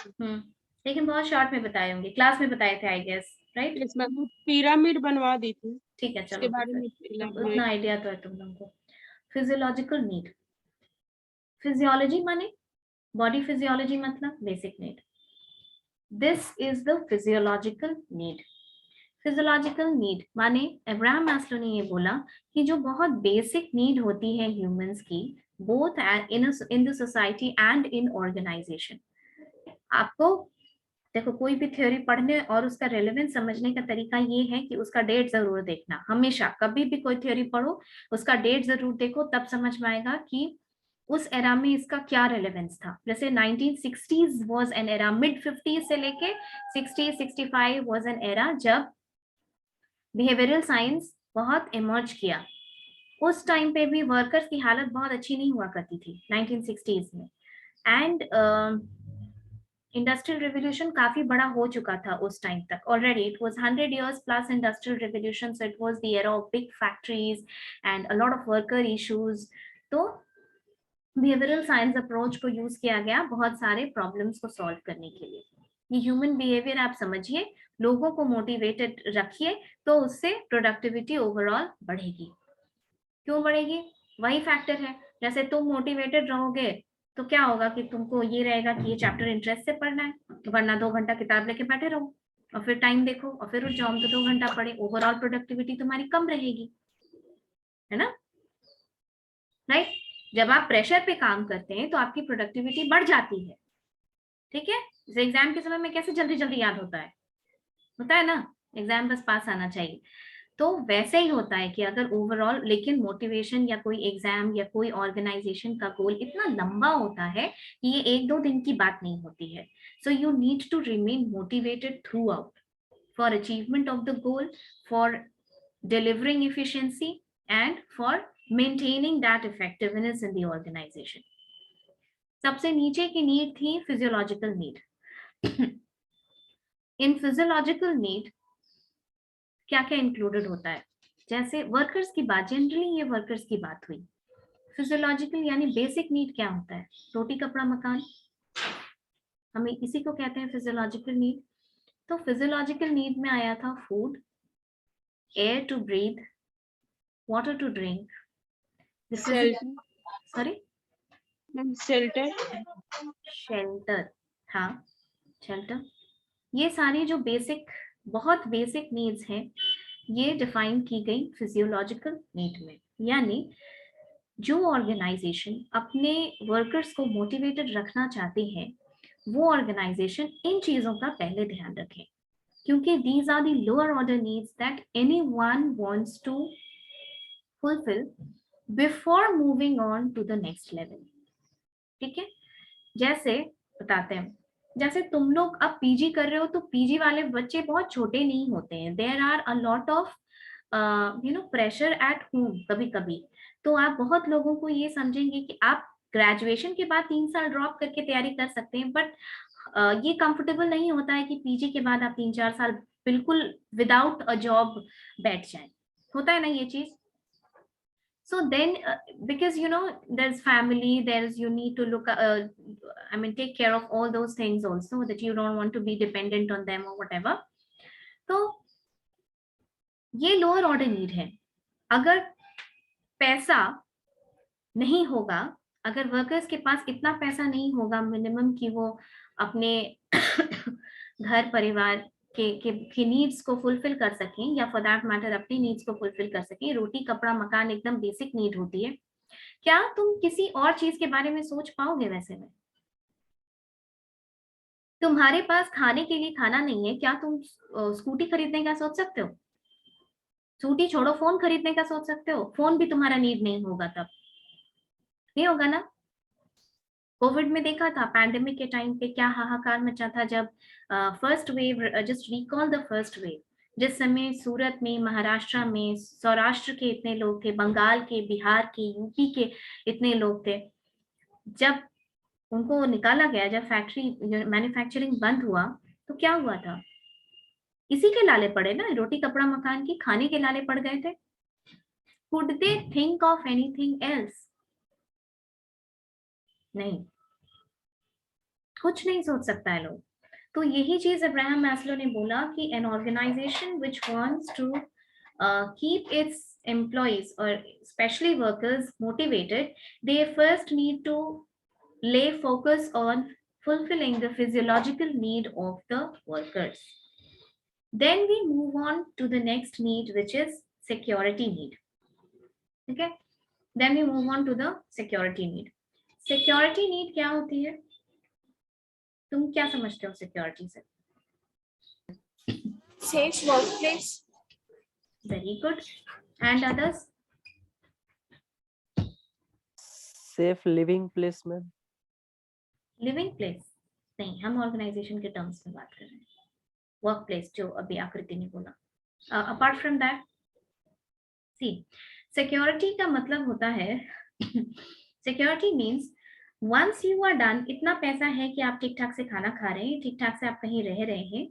Speaker 1: लेकिन बहुत शॉर्ट में बताए होंगे, क्लास में बताए थे I guess, right?
Speaker 2: Yes ma'am, pyramid बनवा दी थी।
Speaker 1: ठीक है,
Speaker 2: उसके
Speaker 1: चलो
Speaker 2: बारे में
Speaker 1: तो उतना आइडिया तो है तुम लोगों को। फिजियोलॉजिकल नीड, फिजियोलॉजी माने बॉडी, फिजियोलॉजी मतलब basic need. This is the physiological need. Physiological need माने अब्राहम मैस्लो ने ये बोला कि जो बहुत बेसिक नीड होती है ह्यूमंस की, both in the society and in organisation. आपको देखो, कोई भी थ्योरी पढ़ने और उसका रेलेवेंस समझने का तरीका ये है कि उसका डेट जरूर देखना। हमेशा कभी भी कोई थ्योरी पढ़ो, उसका डेट जरूर देखो, तब समझ में आएगा कि उस एरा में इसका क्या रेलेवेंस था। जैसे 1960s was an era, mid 50s से लेके 60-65 वाज एन एरा जब बिहेवियरल साइंस बहुत इमर्ज किया। उस टाइम पे भी वर्कर्स की हालत बहुत अच्छी नहीं हुआ करती थी 1960s में। एंड इंडस्ट्रियल रिवोल्यूशन काफी बड़ा हो चुका था उस टाइम तक already. It was 100 years plus industrial revolution, so it was the era of big factories and a lot of worker issues. तो बिहेवियरल साइंस अप्रोच को यूज किया गया बहुत सारे प्रॉब्लम्स को सॉल्व करने के लिए। ये ह्यूमन बिहेवियर आप समझिए, लोगों को मोटिवेटेड रखिए, तो उससे प्रोडक्टिविटी ओवरऑल बढ़ेगी। क्यों बढ़ेगी? वही फैक्टर है। जैसे तुम मोटिवेटेड रहोगे तो क्या होगा कि तुमको ये रहेगा कि ये चैप्टर इंटरेस्ट से पढ़ना है, वरना 2 घंटा किताब लेके बैठे रहो और फिर टाइम देखो और फिर उठ जाओ तो 2 घंटा पढ़े, ओवरऑल प्रोडक्टिविटी तुम्हारी कम रहेगी, है ना? राइट? जब आप प्रेशर पे काम करते हैं तो आपकी प्रोडक्टिविटी बढ़ जाती है, ठीक है? जैसे एग्जाम के समय में कैसे जल्दी जल्दी याद होता है ना, एग्जाम बस पास आना चाहिए। तो वैसे ही होता है कि अगर ओवरऑल, लेकिन मोटिवेशन या कोई एग्जाम या कोई ऑर्गेनाइजेशन का गोल इतना लंबा होता है कि ये 1-2 दिन की बात नहीं होती है। So you need to remain motivated throughout for achievement of the goal, for delivering efficiency and for maintaining that effectiveness in the organization. सबसे नीचे की नीड थी फिजियोलॉजिकल नीड। इन फिजियोलॉजिकल नीड क्या क्या इंक्लूडेड होता है। जैसे वर्कर्स की बात, जनरली ये वर्कर्स की बात हुई। फिजियोलॉजिकल यानी बेसिक नीड क्या होता है? रोटी कपड़ा मकान, हमें इसी को कहते हैं फिजियोलॉजिकल नीड। तो फिजियोलॉजिकल नीड में आया था food, air to breathe, water to drink, sorry
Speaker 2: Shelter.
Speaker 1: Shelter, हाँ शेल्टर। ये सारी जो बेसिक, बहुत बेसिक नीड्स हैं, ये डिफाइन की गई फिजियोलॉजिकल नीड में। यानी जो ऑर्गेनाइजेशन अपने वर्कर्स को मोटिवेटेड रखना चाहती है, वो ऑर्गेनाइजेशन इन चीजों का पहले ध्यान रखे, क्योंकि these are the lower order needs that anyone wants to fulfil before moving on to the next level. ठीक है, जैसे बताते हैं, जैसे तुम लोग अब पीजी कर रहे हो, तो पीजी वाले बच्चे बहुत छोटे नहीं होते हैं। There are a lot of pressure at home कभी कभी। तो आप बहुत लोगों को ये समझेंगे कि आप ग्रेजुएशन के बाद 3 साल ड्रॉप करके तैयारी कर सकते हैं, बट ये कंफर्टेबल नहीं होता है कि पीजी के बाद आप 3-4 साल बिल्कुल विदाउट अ जॉब बैठ जाएं। होता है ना ये चीज? So then because there's family, there's, you need to look take care of all those things also, that you don't want to be dependent on them or whatever. तो ये lower order need है। अगर पैसा नहीं होगा, अगर workers के पास इतना पैसा नहीं होगा मिनिमम कि वो अपने घर परिवार के नीड्स को फुलफिल कर सकें, या फॉर दैट मैटर अपनी नीड्स को फुलफिल कर सकें, रोटी कपड़ा मकान एकदम बेसिक नीड होती है, क्या तुम किसी और चीज के बारे में सोच पाओगे? वैसे में तुम्हारे पास खाने के लिए खाना नहीं है, क्या तुम स्कूटी खरीदने का सोच सकते हो? स्कूटी छोड़ो, फोन खरीदने का सोच सकते हो? फोन भी तुम्हारा नीड नहीं होगा, तब नहीं होगा ना। कोविड में देखा था, पैंडेमिक के टाइम पे क्या हाहाकार मचा था जब first wave, just recall the first wave, जिस समय सूरत में, महाराष्ट्र में, सौराष्ट्र के इतने लोग थे, बंगाल के, बिहार के, यूपी के इतने लोग थे। जब उनको निकाला गया, जब फैक्ट्री मैन्युफैक्चरिंग बंद हुआ, तो क्या हुआ था? इसी के लाले पड़े ना, रोटी कपड़ा मकान की, खाने के लाले पड़ गए थे। Could they think of anything else? नहीं, कुछ नहीं सोच सकता है लोग। तो यही चीज अब्राहम मैस्लो ने बोला कि an organization which wants to keep its employees और specially workers motivated, they first need to lay focus on fulfilling the physiological need of the workers. Then we move on to the next need, which is security need. Okay, then we move on to the security need. Security need क्या होती है? तुम क्या समझते हो security से?
Speaker 4: Safe workplace.
Speaker 1: Very good. And others?
Speaker 5: Safe living place, ma'am.
Speaker 1: Living place नहीं, हम ऑर्गेनाइजेशन के टर्म्स में बात कर रहे हैं। वर्क प्लेस जो अभी आकृति ने बोला। Apart from that, see, security का मतलब होता है security means once you are done, इतना पैसा है कि आप ठीक ठाक से खाना खा रहे हैं, ठीक ठाक से आप कहीं रह रहे हैं,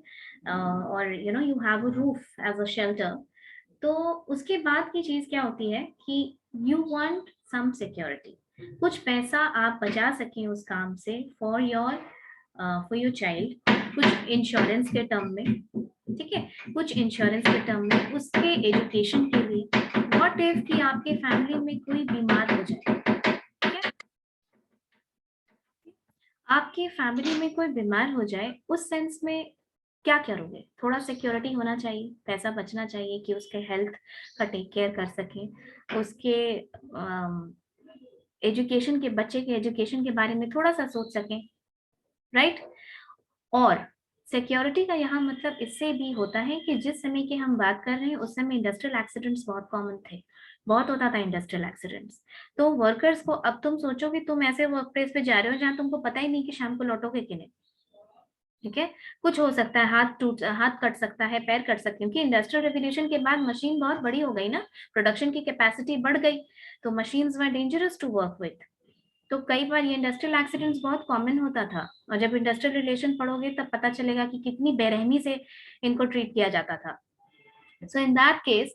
Speaker 1: और you have a roof as a shelter, तो उसके बाद की चीज क्या होती है कि यू वांट सम सिक्योरिटी। कुछ पैसा आप बचा सकें उस काम से फॉर योर चाइल्ड, कुछ इंश्योरेंस के टर्म में, ठीक है, कुछ इंश्योरेंस के टर्म में, उसके एजुकेशन के लिए। व्हाट इफ कि आपके फैमिली में कोई बीमार हो जाए, ठीक है, आपके फैमिली में कोई बीमार हो जाए, उस सेंस में क्या करोगे? थोड़ा सिक्योरिटी होना चाहिए, पैसा बचना चाहिए कि उसके हेल्थ का टेक केयर कर सकें, उसके एजुकेशन के, बच्चे के एजुकेशन के बारे में थोड़ा सा सोच सकें, राइट। और सिक्योरिटी का यहाँ मतलब इससे भी होता है कि जिस समय की हम बात कर रहे हैं, उस समय इंडस्ट्रियल एक्सीडेंट्स बहुत कॉमन थे, बहुत होता था इंडस्ट्रियल एक्सीडेंट्स। तो वर्कर्स को, अब तुम सोचो कि तुम ऐसे वर्क प्लेस पे जा रहे हो जहाँ तुमको पता ही नहीं कि शाम को लौटोगे कि नहीं, ठीक है, कुछ हो सकता है, हाथ कट सकता है, पैर कट सकते हैं, क्योंकि इंडस्ट्रियल रेवोल्यूशन के बाद मशीन बहुत बड़ी हो गई ना, प्रोडक्शन की कैपेसिटी बढ़ गई, तो machines were dangerous to work with. तो कई बार ये इंडस्ट्रियल एक्सीडेंट्स बहुत कॉमन होता था, और जब इंडस्ट्रियल रिलेशन पढ़ोगे तब पता चलेगा कि कितनी बेरहमी से इनको ट्रीट किया जाता था। So in that case,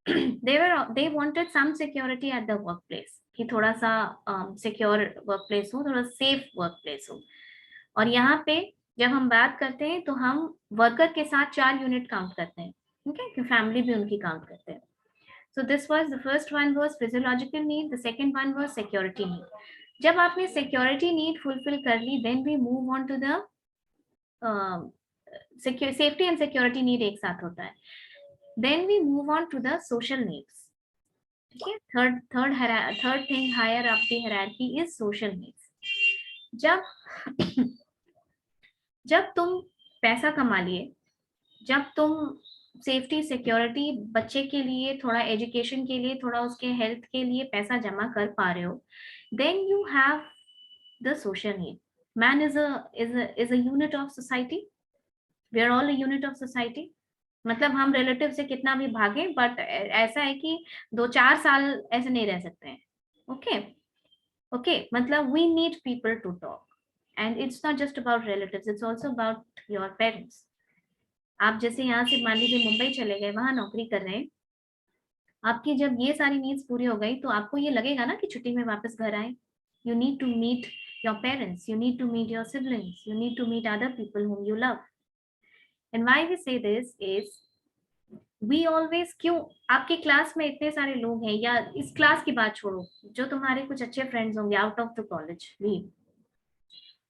Speaker 1: they wanted some security at the workplace, कि थोड़ा सा secure workplace हो, थोड़ा safe workplace हो. और यहाँ पे जब हम बात करते हैं तो हम वर्कर के साथ 4 यूनिट काउंट करते हैं, okay? कि फैमिली भी उनकी काउंट करते हैं. So this was the first one was physiological need, the second one was security need. जब आपने security need fulfill कर ली, then we move on to the safety and security need एक साथ होता है. Then we move on to the social needs. Okay, third thing higher up the hierarchy is social needs. जब तुम पैसा कमा लिए, जब तुम सेफ्टी सिक्योरिटी बच्चे के लिए, थोड़ा एजुकेशन के लिए, थोड़ा उसके हेल्थ के लिए पैसा जमा कर पा रहे हो, then you have the social need. Man is a unit of society. We are all a unit of society. मतलब हम रिलेटिव से कितना भी भागे, बट ऐसा है कि 2-4 साल ऐसे नहीं रह सकते हैं. ओके, मतलब we need people to talk, and it's not just about relatives, it's also about your parents. आप जैसे यहाँ से मान लीजिए मुंबई चले गए, वहां नौकरी कर रहे हैं, आपकी जब ये सारी नीड्स पूरी हो गई तो आपको ये लगेगा ना कि छुट्टी में वापस घर आए. You need to meet your parents, you need to meet your siblings, you need to meet other people whom you love. And why we say this is, we always, क्यों आपकी क्लास में इतने सारे लोग हैं, या इस क्लास की बात छोड़ो, जो तुम्हारे कुछ अच्छे फ्रेंड्स होंगे आउट ऑफ द कॉलेज भी,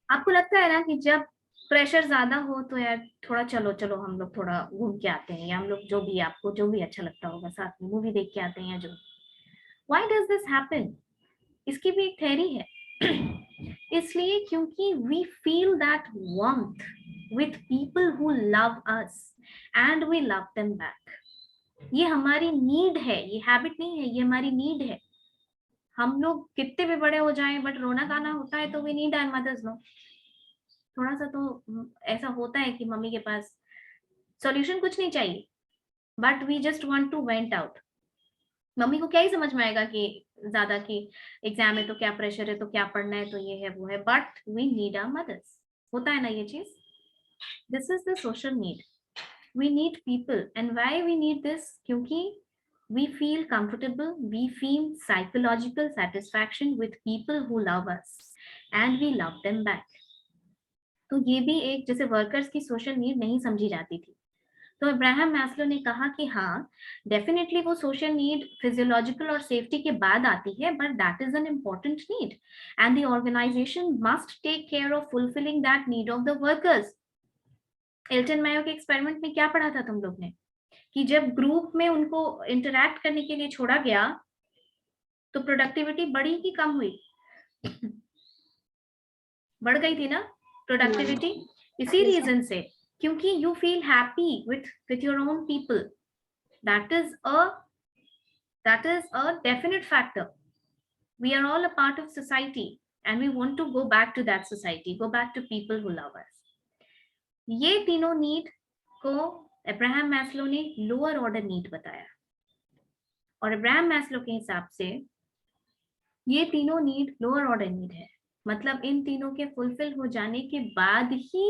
Speaker 1: आपको लगता है ना कि जब प्रेशर ज्यादा हो तो यार थोड़ा चलो हम लोग थोड़ा घूम के आते हैं, या हम लोग जो भी आपको जो भी अच्छा लगता होगा साथ में मूवी देख के आते हैं, या जो. Why does this happen? इसकी भी एक थ्योरी है. इसलिए क्योंकि we feel that warmth with people who love us and we love them back. ये हमारी नीड है, ये हैबिट नहीं है, ये हमारी नीड है. हम लोग कितने भी बड़े हो जाएं, बट रोना गाना होता है तो we need our mothers, no? थोड़ा सा तो ऐसा होता है कि मम्मी के पास सॉल्यूशन कुछ नहीं चाहिए, but we just want to vent out. Mummy को क्या ही समझ में आएगा कि ज्यादा की एग्जाम है तो क्या प्रेशर है, तो क्या पढ़ना है, तो ये है वो है, but we need our mothers. होता है ना ये चीज. This is the social need. We need people. And why we need this? क्योंकि we feel comfortable, we feel psychological satisfaction with people who love us and we love them back. तो ये भी एक जैसे वर्कर्स की social need नहीं समझी जाती थी. तो अब्राहम मैस्लो ने कहा कि हाँ, डेफिनेटली वो सोशल नीड फिजियोलॉजिकल और सेफ्टी के बाद आती है, but that is an important need and the organisation must take care of fulfilling that need of the workers. Elton Mayo के एक्सपेरिमेंट में क्या पढ़ा था तुम लोग ने, कि जब ग्रुप में उनको इंटरैक्ट करने के लिए छोड़ा गया तो प्रोडक्टिविटी बढ़ी कि कम हुई? बढ़ गई थी ना प्रोडक्टिविटी. इसी रीजन से, क्योंकि you feel happy with your own people. That is a definite factor. We are all a part of society and we want to go back to that society, go back to people who love us. ये तीनों need को Abraham Maslow ने lower order need बताया, और Abraham Maslow के हिसाब से ये तीनों नीड लोअर ऑर्डर नीड है. मतलब इन तीनों के फुलफिल हो जाने के बाद ही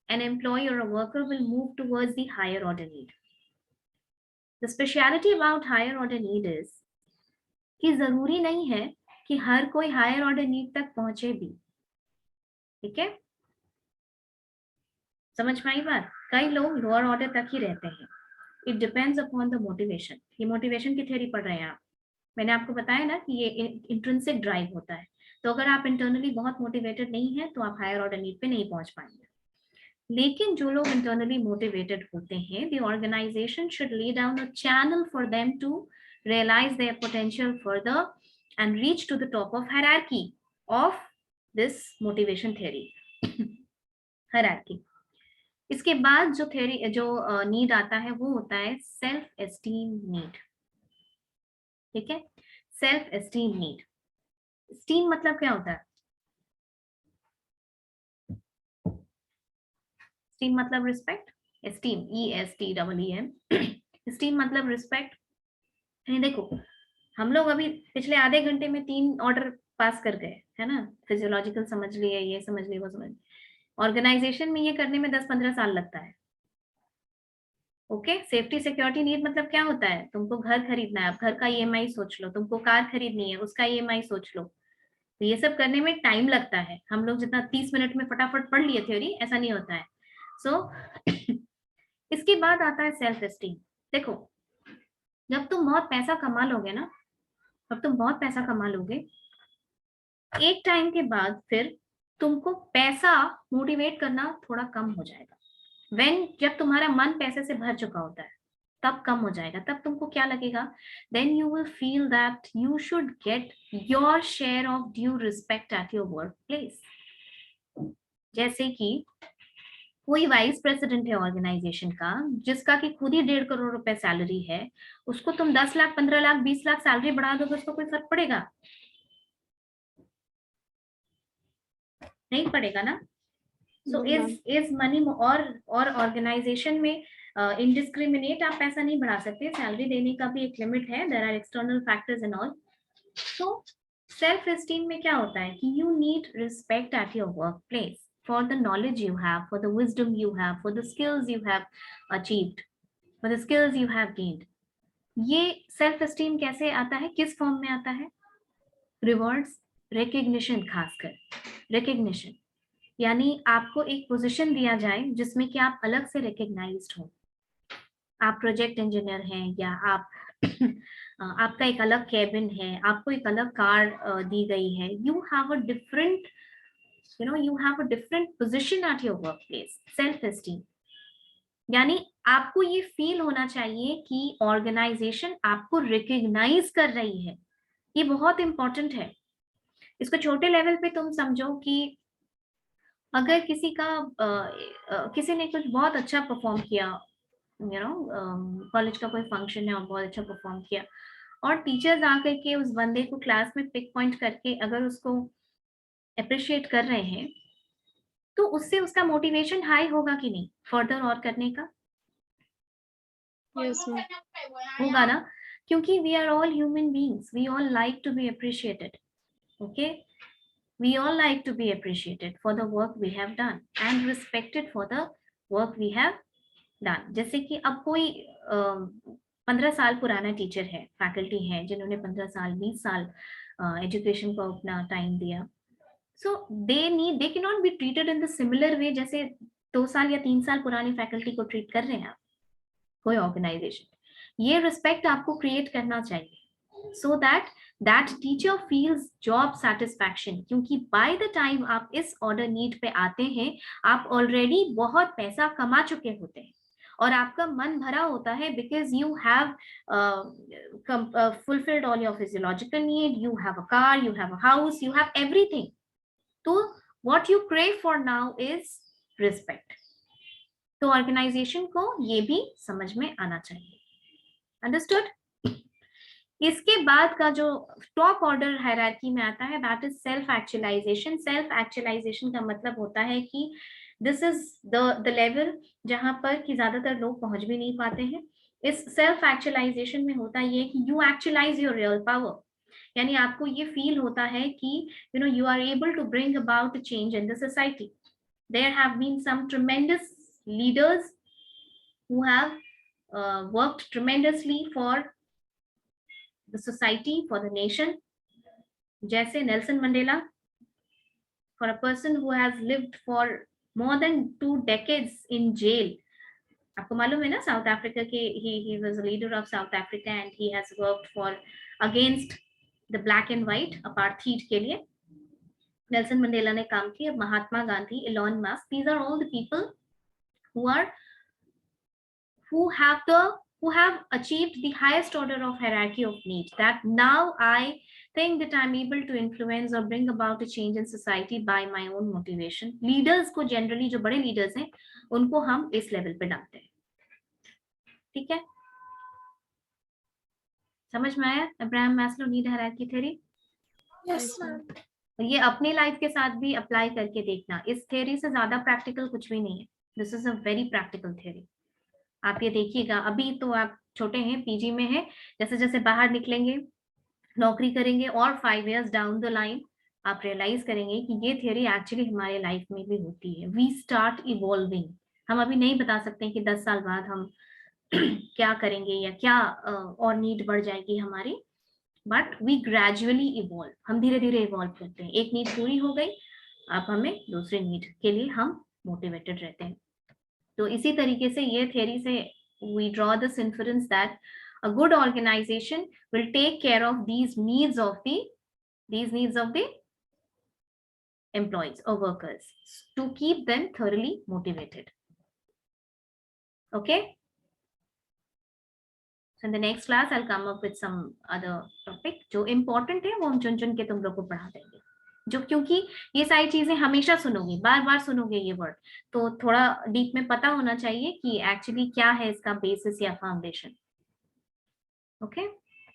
Speaker 1: an employee or a worker will move towards the higher order need. The speciality about higher order need is कि जरूरी नहीं है कि हर कोई higher order need तक पहुंचे भी. ठीक है, समझ में आई बात? कई लोग लोअर ऑर्डर तक ही रहते हैं. It depends upon the motivation. ये मोटिवेशन की थ्योरी पढ़ रहे हैं आप. मैंने आपको बताया ना कि ये इंट्रिंसिक ड्राइव होता है. तो अगर आप इंटरनली बहुत मोटिवेटेड नहीं है तो आप हायर ऑर्डर नीड पे नहीं पहुंच पाएंगे. लेकिन जो लोग इंटरनली मोटिवेटेड होते हैं, the organisation should lay down a channel for them to realize their potential further and reach to the top of hierarchy of this motivation theory. hierarchy. इसके बाद जो थ्योरी जो नीड आता है वो होता है सेल्फ एस्टीम नीड. ठीक है, सेल्फ एस्टीम नीड. स्टीम मतलब क्या होता है? स्टीम मतलब रिस्पेक्ट. Esteem, ESTEEM. स्टीम मतलब रिस्पेक्ट. देखो, हम लोग अभी पिछले आधे घंटे में 3 ऑर्डर पास कर गए, है ना? फिजियोलॉजिकल समझ लिए, ये समझ लिए, वो समझ. ऑर्गेनाइजेशन में ये करने में 10-15 साल लगता है. ओके, सेफ्टी सिक्योरिटी नीड मतलब क्या होता है? तुमको घर खरीदना है, अब घर का ईएमआई सोच लो, तुमको कार खरीदनी है, उसका ईएमआई सोच लो। तो ये सब करने में टाइम लगता है। हम लोग जितना 30 मिनट में फटाफट पढ़ लिए थ्योरी, ऐसा नहीं होता है। सो इसके बाद आता है सेल्फ एस्टीम। देखो, जब तुम बहुत पैसा कमा लोगे ना, जब तुम बहुत पैसा कमा लोगे, एक टाइम के बाद फिर तुमको पैसा मोटिवेट करना थोड़ा कम हो जाएगा। जब तुम्हारा मन पैसे से भर चुका होता है, तब कम हो जाएगा। तब तुमको क्या लगेगा? Then you will feel that you should get your share of due respect at your workplace. जैसे कि कोई वाइस प्रेसिडेंट है ऑर्गेनाइजेशन का, जिसका कि खुद ही 1.5 करोड़ रुपए सैलरी है, उसको तुम 10 लाख, 15 लाख, 20 लाख सैलरी बढ़ा दोगे, उसको कोई फर्क पड़ेगा? नहीं पड़ेगा ना। सो इज मनी, और ऑर्गेनाइजेशन में इनडिस्क्रिमिनेट आप पैसा नहीं बढ़ा सकते, सैलरी देने का भी एक लिमिट है, there are external factors and all. So self esteem में क्या होता है कि you need respect at your workplace for the knowledge you have, for the wisdom you have, for the skills you have achieved, for the skills you have gained. ये self esteem कैसे आता है, किस form में आता है? Rewards, recognition, खासकर recognition, यानी आपको एक पोजीशन दिया जाए जिसमें कि आप अलग से रिकग्नाइज्ड हो। आप प्रोजेक्ट इंजीनियर हैं, या आप आपका एक अलग कैबिन है, आपको एक अलग कार दी गई है, you have a different position at your workplace. Self esteem यानी आपको ये फील होना चाहिए कि ऑर्गेनाइजेशन आपको रिकग्नाइज कर रही है। ये बहुत इंपॉर्टेंट है। इसको छोटे लेवल पे तुम समझो कि अगर किसी ने कुछ बहुत अच्छा परफॉर्म किया, कॉलेज का कोई फंक्शन है और बहुत अच्छा परफॉर्म किया, और टीचर्स आकर के उस बंदे को क्लास में पिक पॉइंट करके अगर उसको अप्रिशिएट कर रहे हैं, तो उससे उसका मोटिवेशन हाई होगा कि नहीं फर्दर और करने का?
Speaker 2: Yes, ma'am.
Speaker 1: होगा ना, क्योंकि we are all human beings, we all like to be appreciated. Okay, we all like to be appreciated for the work we have done and respected for the work we have done. जैसे कि अब कोई 15 साल पुराना teacher है, faculty है, जिन्होंने 15 साल 20 साल एजुकेशन को अपना टाइम दिया, so they cannot be treated in the similar way जैसे 2 साल या 3 साल पुरानी फैकल्टी को ट्रीट कर रहे हैं आप, कोई ऑर्गेनाइजेशन। ये रिस्पेक्ट आपको क्रिएट करना चाहिए so that teacher feels job satisfaction, क्योंकि by the time आप इस ऑर्डर नीड पे आते हैं, आप ऑलरेडी बहुत पैसा कमा चुके होते हैं और आपका मन भरा होता है, because you have fulfilled all your physiological need, you have a car, you have a house, you have everything. तो what you crave for now is respect. तो ऑर्गेनाइजेशन को ये भी समझ में आना चाहिए। अंडरस्टूड? इसके बाद का जो टॉप ऑर्डर हायरार्की में आता है, that is self actualisation. Self actualisation का मतलब होता है कि दिस इज द लेवल जहां पर कि ज्यादातर लोग पहुंच भी नहीं पाते हैं। इस सेल्फ एक्चुअलाइजेशन में होता ये कि you actualise your real power, यानी आपको ये फील होता है कि you are able to bring about a change in the society. There have been some tremendous leaders who have worked tremendously for the society, for the nation. जैसे Nelson Mandela, for a person who has lived for more than 2 decades in jail. आपको मालूम है ना, south Africa के he was a leader of South Africa and he has worked for against the black and white apartheid के लिए Nelson Mandela ने काम किया। Mahatma Gandhi, Elon Musk, these are all the people who have achieved the highest order of hierarchy of need, that now I think that I'm able to influence or bring about a change in society by my own motivation. Leaders को generally जो बड़े leaders हैं उनको हम इस level पे डालते हैं। ठीक है, समझ में आया? Abraham Maslow need hierarchy theory.
Speaker 4: Yes, ma'am.
Speaker 1: ये अपनी लाइफ के साथ भी अप्लाई करके देखना, इस थ्योरी से ज्यादा प्रैक्टिकल कुछ भी नहीं है। This is a very practical theory. आप ये देखिएगा, अभी तो आप छोटे हैं, पीजी में हैं, जैसे जैसे बाहर निकलेंगे, नौकरी करेंगे और 5 years डाउन द लाइन आप रियलाइज करेंगे कि ये थ्योरी एक्चुअली हमारे लाइफ में भी होती है। We start evolving. हम अभी नहीं बता सकते कि 10 साल बाद हम क्या करेंगे या क्या और नीड बढ़ जाएगी हमारी, बट वी ग्रेजुअली इवॉल्व, हम धीरे धीरे इवॉल्व करते हैं। एक नीड पूरी हो गई, अब हमें दूसरे नीड के लिए हम मोटिवेटेड रहते हैं। तो इसी तरीके से ये थ्योरी से we draw this inference that a good organization will take care of these needs of the employees or workers to keep them thoroughly motivated. Okay, so in the next class I'll come up with some other topic जो important है, वो हम चुन चुन के तुम लोग को पढ़ा देंगे, जो क्योंकि ये सारी चीजें हमेशा सुनोगे, बार बार सुनोगे ये वर्ड, तो थोड़ा डीप में पता होना चाहिए कि एक्चुअली क्या है इसका बेसिस या फाउंडेशन। ओके